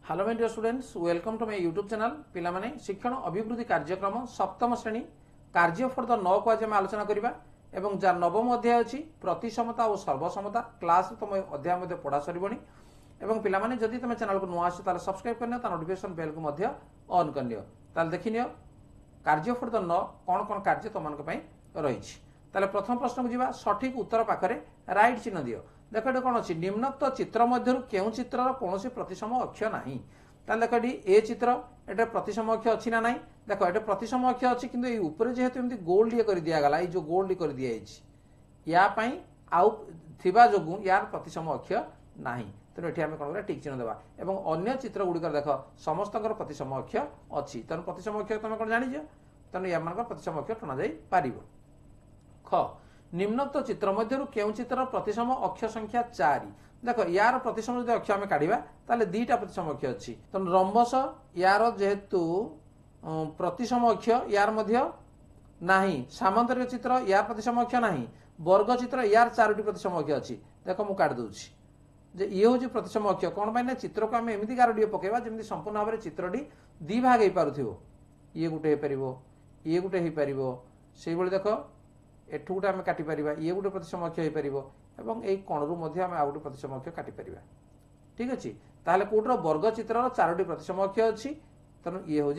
Hello my dear students, welcome to my YouTube channel. पिला माने शिक्षण अभिवृद्धि कार्यक्रम सप्तम श्रेणी कार्य फॉर द 9 को आज आम आलोचना करबा एवं जार नवम अध्याय अछि प्रतिसमता और सर्वसमता। क्लास तुम अध्याय मध्ये पढ़ा सरीबणी एवं पिला माने जदि तुम चैनल को नुआ आछो ताले सब्सक्राइब करनियो, ता नोटिफिकेशन बेल को मध्ये ऑन करनियो। ताले देखिनियो कार्य फॉर द 9 कोन कोन कार्य तुम मानक पई रहिछि। ताले प्रथम प्रश्न को जीवा, सठिक उत्तर पाखरे राइट चिन्ह दियो। देख ये कौन अच्छी निम्नोक्त चित्र मध्य क्यों चित्र कौन प्रतिसम अक्ष ना। देख ये चित्र ये प्रतिसम अक्ष अच्छी ना ना। देख ये प्रतिसम अक्ष अच्छी कि ऊपर जेहेतु एमती गोल टे कर दिगला, ये जो गोल टे कर दिखाई आउ थिबा जोगु यार प्रतिसम अक्ष ना। तेणु ये आम कौन टिक चिन्ह देवा और अन्य चित्र गुड़िक देख समस्त प्रतिसम अक्ष अच्छी। तेणु प्रतिसम अक्ष तुम कौन जानी, तेणु या प्रतिसम अक्ष टणा जा पार। ख निम्नोक्त चित्र मध्य क्यों चित्र प्रतिसम अक्ष संख्या 4। देख यार प्रतिसम जो अक्ष आम काढ़ा ताले दीटा प्रतिसम अक्ष अच्छी। तेणु रंबस यार जेहेतु प्रतिसम अक्ष यार मध्य नाही, सामांतरिक चित्र यार प्रतिसम अक्ष नाही, वर्ग चित्र यार 4टी प्रतिसम अक्ष अच्छी। देख मु काट दूची जे ये हूँ प्रतिसम अक्ष कौन पाई ना चित्र को आम एमती गारडीए पकेबा जमी संपूर्ण भाव में चित्रटी दी भाग हो पारुथिबो। ये गोटे हो पारिबो, ये गोटे हो पारिबो, सेई भली देख एठू गोटे आम काटिपर, ये गोटे प्रतिसम अक्ष हो पार और यही कणरू आम आ गोटे प्रतिसम अक्ष काटिपर। ठीक अच्छे, ताहले कोटर वर्ग चित्र 4टी प्रतिसम अक्ष अच्छी। तेणु ये हूँ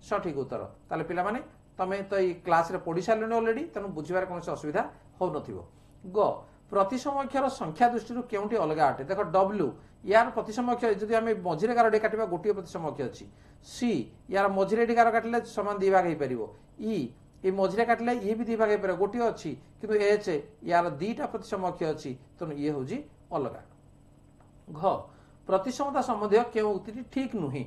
सठिक उत्तर। ताहले पिला माने तमे तो ये क्लास रे पढ़ी सारे अलरेडी, तेणु बुझार कौन असुविधा हो नथिबो। ग प्रतिसम अक्षर संख्या दृष्टि क्योंटी अलग अटे। देख डब्ल्यू यार प्रतिसम अक्ष जदि आम मझिरे गारटी काटिबा गोटे प्रतिसम अक्ष अच्छी। सी यार मझिरे गार काटिले समान दी भाग हो पार। ई ये मझिरे काटिले ये भी दी भाग हो पार, गोटे अच्छी किंतु एच यार दीटा प्रतिसम अक्ष अच्छी। तेणु ये हूँ अलग। घ प्रतिसमता संबंधी क्यों उक्ति ठीक नुहे।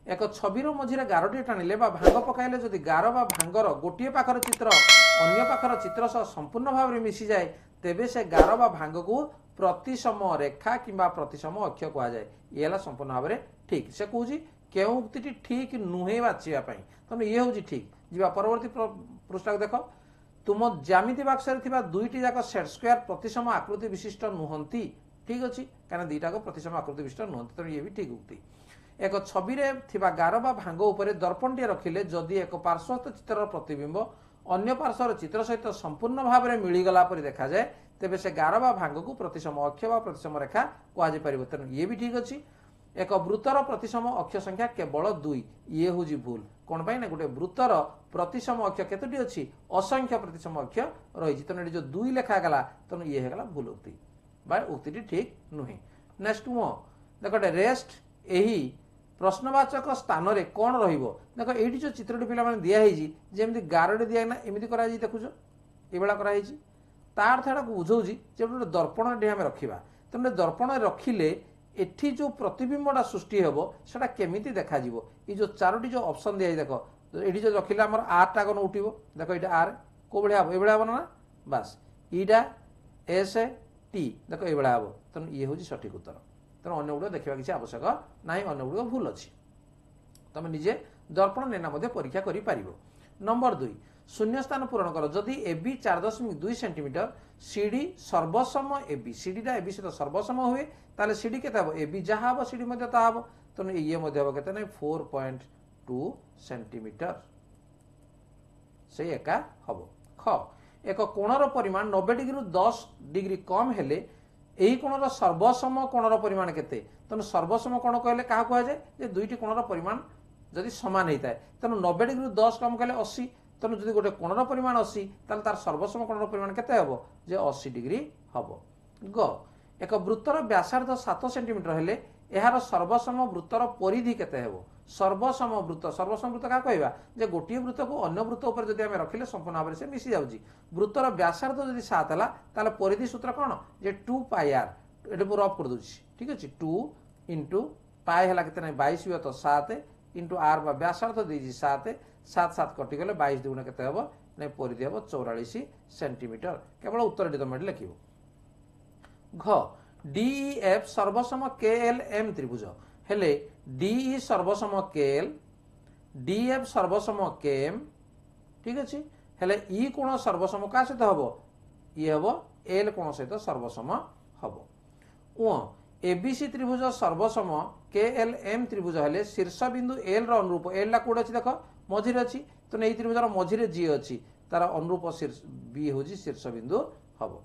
एक छविर मझिरे गारटी टाणिले भांग पकाइले जदि गार बा भांगर गोटे पाखर चित्र अन्य पाखर चित्र सह संपूर्ण भाव में मिसी जाए तेबे से गार बा भांग को प्रतिसम रेखा किंबा प्रतिसम अक्ष कह जाए। ये है संपूर्ण भाव में ठीक। से कहूँ क्यों उक्ति ठीक नुहे बाछापी। तेणु ये हूँ ठीक। जी परवर्ती पृष्ठ को देख, तुम ज्यामिति बाक्स दुईटी जाक सेट स्क्वायर प्रतिसम आकृति विशिष्ट नुहंती। ठीक अच्छे, कहीं दुईटा प्रतिसम आकृति विशिष्ट नुहंती। तेणु ये भी ठीक उक्ति। एक छवि गार बा भांग उपर दर्पण टे रखिले जदि एक पार्श्वस्थ चित्र प्रतिबिंब अन्य पार्श्वर चित्र सहित संपूर्ण भाव में मिलगला पर देखा जाए तेबे से गार बा भांग को प्रतिसम अक्ष बा प्रतिसम रेखा कहुपर। तेणु ये भी ठीक अच्छी। एक वृत्तर प्रतिसम अक्ष संख्या केवल 2। ये हूँ भूल कौन पाई ना गोटे वृत्तर प्रतिसम अक्ष केतोटी अच्छी, असंख्य प्रतिसम अक्ष रही। तेणु ये जो 2 लेखागला तेणु ये होगा भूल उक्ति बा उक्ति ठीक नुहे। नेक्स्ट देख रेस्ट यही प्रश्नवाचक स्थान में कौन रहिबो। देख ये जो चित्रटी पिला माने दिखाई जमी गारटे दिना एमती कर देखुच ये कराई तार था बुझाऊँगी जो गोटे दर्पण टे आम रखा। तेणु दर्पण रखिले एठी जो प्रतिबिंबटा सृष्टि हेबो सेटा केमिति देखा जीवो। ये जो 4टी जो ऑप्शन दिया देख ये जो रखिले आम आर टा कौन उठो। देख ये आर कौ भाया हम ये हम ना बास ईटा एस टी देख ये हम। तेणु ये हूँ सठिक उत्तर। तेणु अन्य गुड़ देखा किसी आवश्यक ना, अन्य गुड़ भूल अच्छी। तुम निजे दर्पण नेना परीक्षा कर। नंबर 2 शून्य स्थान पूरण कर। जदि एबी 4.2 सेंटीमीटर सीडी सर्वसम एबी, सीडीटा एबी सहित सर्वसम हुए ताले सीडी केते हबो, एबी जहाँ हम सीडी मध्य ता हम। तेणु ये हम केते ना 4.2 सेंटीमीटर से एका हम। ख एक कोणर परिमाण 90 डिग्री 10 डिग्री कम हेले यही कोणर सर्वसम कोणर परिमाण केते। तेणु सर्वसम कोण कहले क्या कहुए जे दुईटी कोणर परिमाण जदि सामान होता है। तेणु 90 डिग्री 10 कम कहले 80। तेणु जदि गोटे कोणर परिमाण 80 तार सर्वसम कोणर परिमाण केते हबो जे 80 डिग्री हबो। ग एक वृत्तर व्यासार्ध 7 सेंटीमीटर हेले यार सर्वसम वृत्तर परिधि केते हेबो। सर्वसम वृत्त क्या कहवा जे गोटे वृत्त को अन्य वृत्त उपर जदि आम रखिले संपूर्ण भाव में से मिसी जाउची। वृत्तर व्यासार्ध जदि 7 है ताले परिधि सूत्र कौन जे 2 पाई आर। ये मुझे रफ कर दूसरी। ठीक अच्छे, 2 इंटू पाई है के 22 7 इंटू आर व्यासार्ध देती 7 7 7 कटिगले 22 दुगुण के ना परिधि हम 44 सेंटीमीटर। केवल उत्तर तुम लिख। घ डीईएफ सर्वसम केएलएम त्रिभुज हेले डीई सर्वसम केएल डीएफ सर्वसम केएम। ठीक अच्छे, हेले ई कोण सर्वसम क्या सहित हम ये हम एल कोण सहित सर्वसम हम। उ एबीसी त्रिभुज सर्वसम KLM त्रिभुज हेले शीर्ष बिंदु एल अनुरूप एल ला कोड अच्छी देख मझिरे अच्छी तो ये त्रिभुजर मझिरे जी अच्छी तार अनुरूप बी हूँ शीर्ष बिंदु हम।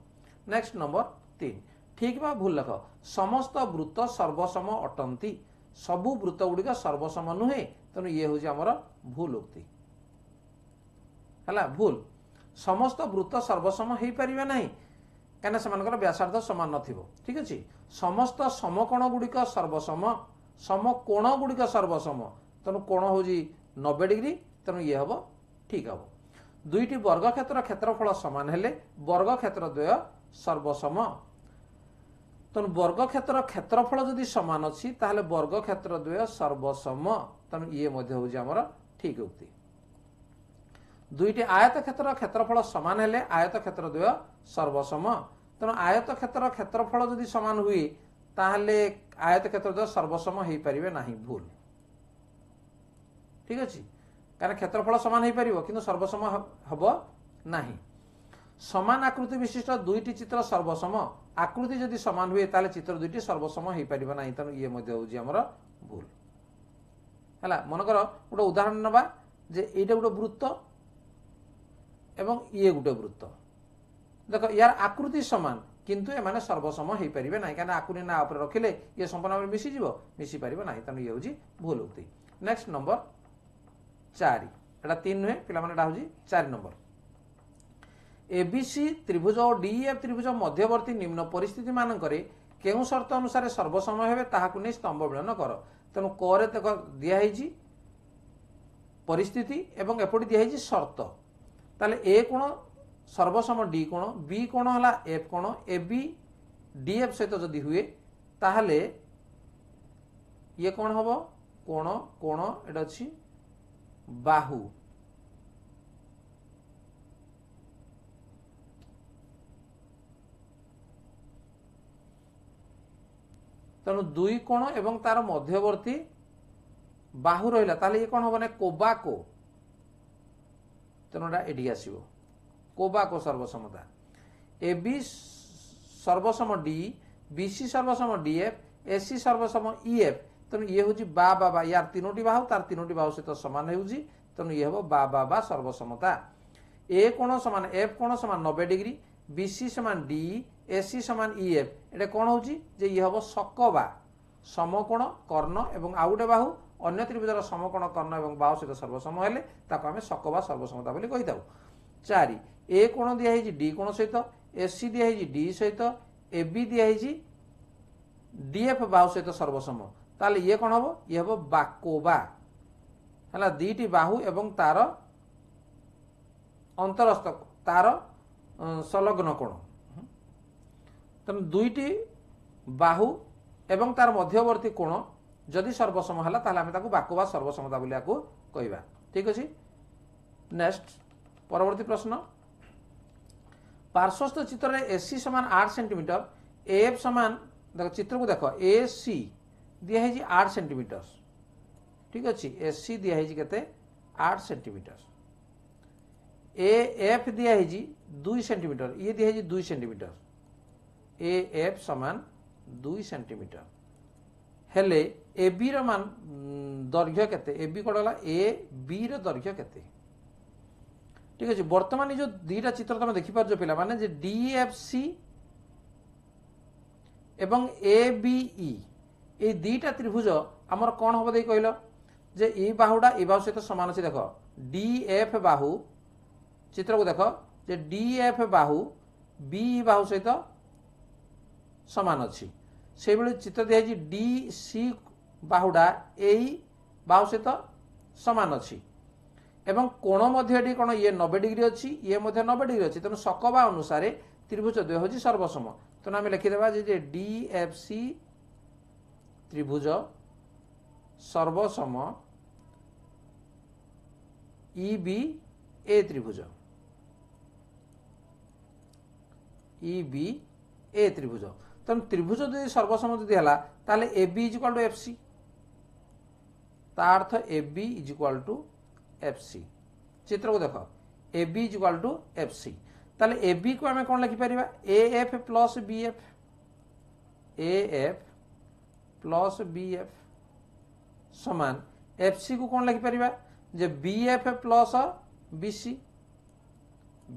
नेक्स्ट नंबर 3 ठीक बा भूल लिख समस्त वृत्त सर्वसम अटंती सबु वृत्त गुड़िक सर्वसम नुहे तेणु ये हूँ आमर भूल उक्ति है भूल समस्त वृत्त सर्वसम हो पारे ना कहीं से व्यासार्ध सामान न ठीक अच्छे समस्त समकोण गुड़िक सर्वसम समकोण गुड़िक सर्वसम तेणु कोण हूँ 90 डिग्री तेणु ये हम ठीक हम। दुईटी वर्ग क्षेत्र क्षेत्रफल सामान हेले वर्ग क्षेत्र द्वय सर्वसम तेणु वर्ग क्षेत्र क्षेत्रफल जदि सामान अच्छी ताहले वर्ग क्षेत्र द्वय सर्वसम तेणु ये हूँ आमर ठीक उक्ति। दुईटी आयत क्षेत्र क्षेत्रफल सामान हेले आयत क्षेत्र द्वय सर्वसम तेणु आयत क्षेत्र क्षेत्रफल जदि सामान हुए ताहले आयत क्षेत्र द्वय सर्वसम हो पारे ना भूल ठीक अच्छे कारण क्षेत्रफल सामान हो पार कि सर्वसम हम ना। समान आकृति विशिष्ट दुईटी चित्र सर्वसम आकृति जदि सामान हुए ताले चित्र दुईटी सर्वसम हो पार ना तेणु ये हूँ आमर भूल है। मनकर गोटे उदाहरण नवा जे एटा गोटे वृत्त एवं ये गोटे वृत्त देख यार आकृति सामान किंतु एमाने सर्वसम हो पारे ना कहीं आकृति ना रखिले ये संपूर्ण मिसीज मिसी पार ना तेणु ये हूँ भूल उक्ति। नेक्स्ट नंबर 4 एटा 3 नुहे पिला हूँ 4 नंबर एबीसी त्रिभुज और डीएफ त्रिभुज मध्यवर्ती निम्न परिस्थिति मानकरे केउ शर्त अनुसार सर्वसम हेबे ताहाकु नै स्तंभ विलयन कर तेणु करे तक दिखाई परिस्थिति एवं एपटी दिखाई शर्त ताले ए कोण सर्वसम डी कोण बी कोण हला एफ कोण ए बी डीएफ सहित जदि हुए ताहले ये कोण हबो कोण कोण एटा अछि बाहु तेणु दुई कोण एवं तार मध्यवर्ती बाहु रहिला ताले ये कोण हबो ना कोबाको तेणु एटी आसीबो कोबाको सर्वसमता ए बी सर्वसम डी बीसी सर्वसम डीएफ एसी सर्वसम ईएफ तेणु ये हूँ बा बा यार तीनोटी बाहु तार तीनोटी बाहु सहित सामान हो तेणु ये हम बा सर्वसमता ए कोण समान एफ कोण समान 90 डिग्री बीसी समान डी एसी समान ईएफ ये कौन हो ये हम सकबा समकोण कर्ण एवं आउ गोटे बाहु अन्य त्रिभुजर समकोण कर्ण एवं बाहु सहित सर्वसम हेले ताको आमे सकबा सर्वसमता बोली कहि थाउ। 4 ए कोण दिया डी कोण सहित एसी दिया डी सहित एबी दिया डीएफ बाहु सहित सर्वसम ताले ये कौन हम ये हम बाकोबा है दीटी बाहु एवं तार अंतरस्थ तार संलग्न कोण तेणु दुईटी बाहु एवं तार मध्यवर्ती कोण जदि सर्वसम है ताहले आमे ताकू बाकोबा सर्वसमता बोली आकू कहिबा ठीक अछि। नेक्स्ट परवर्ती प्रश्न पार्श्वस्थ चित्र में एसी समान 8 सेंटीमीटर एफ समान देख चित्र को देख एसी दिखाई 8 सेंटीमीटर ठीक अच्छे एसी दिखाई केते 8 सेंटीमीटर ए एफ दिखाई 2 सेंटीमीटर ये दिखाई 2 सेंटीमीटर ए एफ समान 2 सेंटीमीटर हेले ए बी मान दैर्घ्य केते ए बी कौन ए बी दैर्घ्य केते ठीक अच्छे। बर्तमान जो दीटा चित्र तुम देखिपार पिला माने जे डीएफसी एवं ए बीई ये दीटा त्रिभुज आमर कौन हम दे कहल जे ई बाहुटा ए बाहु सहित सामान अच्छे देख डीएफ बाहु चित्र को देख जे डीएफ बाहु बी बाहु सहित सामान अच्छी से चित्र दिखाई डी सी बाहुटा ए बाहु सहित सामान अच्छी एवं कोण मध्य कौन ये 90 डिग्री अच्छी ये 90 डिग्री अच्छी तेणु सकबा अनुसार त्रिभुज द्वय हूँ सर्वसम तेणु आम लिखिदेवा जे डीएफसी त्रिभुज सर्वसम ईबी ए त्रिभुज ईबी ए त्रिभुज तेणु त्रिभुज जो सर्वसम जदि है ताले A B is equal to F C अर्थ A B is equal to F C चित्र को देख A B is equal to F C ताले ए बी को आम कौन लिखिपर A F plus B F AF plus BF समान FC को कौन लिखि परिबा जे BF plus BC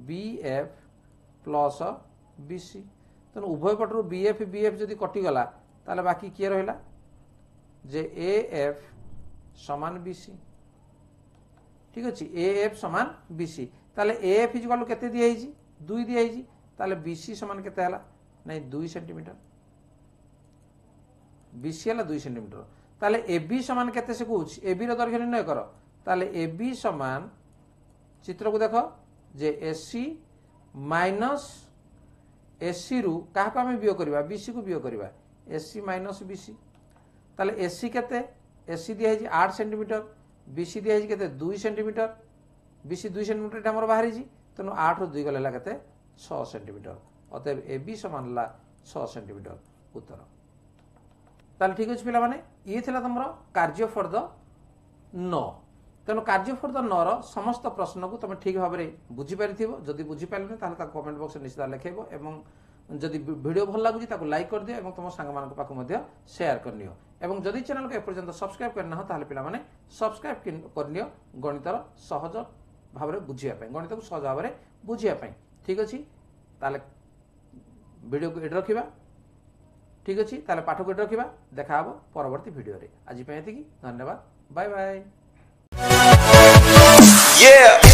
BF plus BC तेणु उभय पटर BF जदि कटिगला ताले बाकी किए रहिला जे AF समान BC ठीक अच्छे AF समान BC ताले AF इक्वल केते दिया है 2 दिया है ताले BC समान केते हला नहीं 2 सेंटीमीटर BC हला 2 सेंटीमीटर ताले AB समान केते से कहूँ AB रो दैर्घ्य निर्णय कर ताले AB समान चित्र को देख जे AC माइनस AC रु कहा को आम वियोग करवा BC को वियोग करवा AC माइनस BC ताले AC केते AC दिया है 8 सेंटीमीटर BC दिया है केते 2 सेंटीमीटर BC 2 सेंटीमीटर हमर बाहरी जी तेणु 8 रु 2 गला केते 6 सेंटीमीटर अतएव AB समान ला 6 सेंटीमीटर उत्तर ताले ठीक अछि पिला माने ये थिला तमरो कार्य फॉर द नो तेणु कार्य फॉर द नो रो समस्त प्रश्न को तुम ठीक भाव में बुझी पारिथिबो जदि बुझी पाइलनि ताले ता कमेंट बॉक्स में निश्चित लिखेबो एवं जदि वीडियो भल लागुची ताको लाइक कर दियो एवं तुम संग मान पाखु मध्ये शेयर करनियो एवं जदि चैनल को एपर्यंत सब्सक्राइब करना हो ताले पिला माने सब्सक्राइब करनियो गणितर सहज भाव में बुझिया पय गणित को सहज भाव में बुझिया पय ठीक अछि ताले वीडियो को एड रखिबा ठीक अछि ताले पाठ को एड रखिबा देखा हबो परवर्ती वीडियो रे आज पय एतिकी धन्यवाद बाय बाय Yeah.